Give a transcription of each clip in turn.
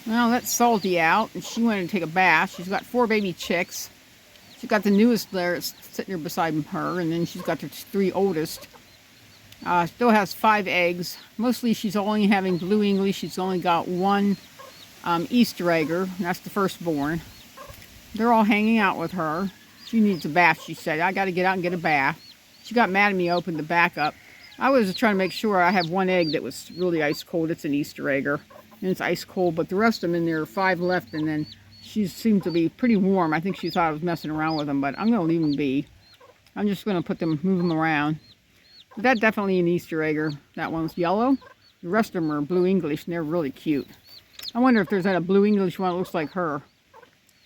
Well, that's Salty out, and she wanted to take a bath. She's got 4 baby chicks. She's got the newest there sitting here beside her, and then she's got the 3 oldest. Still has 5 eggs. Mostly she's only having blue English. She's only got 1 Easter egger, and that's the firstborn. They're all hanging out with her. She needs a bath, she said. I got to get out and get a bath. She got mad at me, opened the back up. I was trying to make sure. I have 1 egg that was really ice cold. It's an Easter egger, and it's ice cold, but the rest of them in there are 5 left, and then she seemed to be pretty warm. I think she thought I was messing around with them, but I'm going to leave them be. I'm just going to move them around. But that's definitely an Easter egger. That one's yellow. The rest of them are blue English, and they're really cute. I wonder if there's a blue English one that looks like her,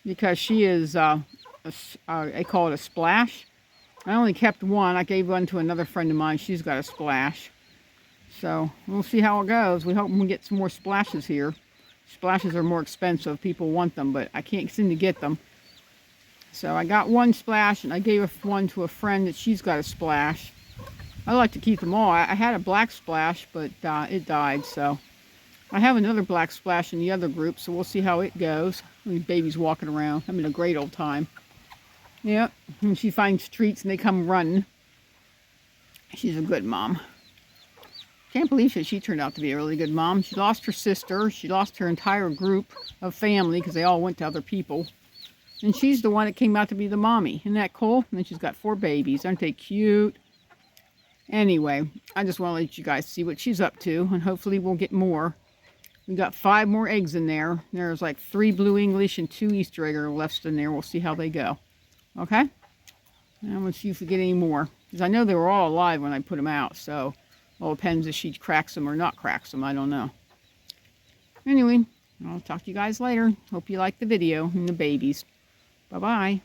because she is, they call it a splash. I only kept 1. I gave 1 to another friend of mine. She's got a splash. So we'll see how it goes. We hope we get some more splashes here. Splashes are more expensive. People want them, but I can't seem to get them. So I got 1 splash, and I gave 1 to a friend that she's got a splash. I like to keep them all. I had a black splash, but it died. So I have another black splash in the other group, so we'll see how it goes. These babies walking around, having a great old time. Yep, and she finds treats and they come running. She's a good mom. Can't believe she turned out to be a really good mom. She lost her sister. She lost her entire group of family because they all went to other people. And she's the one that came out to be the mommy. Isn't that cool? And then she's got 4 babies. Aren't they cute? Anyway, I just want to let you guys see what she's up to, and hopefully we'll get more. We got 5 more eggs in there. There's like 3 blue English and 2 Easter egger left in there. We'll see how they go. Okay? And we'll see if we get any more. Because I know they were all alive when I put them out. So, well, it depends if she cracks them or not cracks them. I don't know. Anyway, I'll talk to you guys later. Hope you liked the video and the babies. Bye-bye.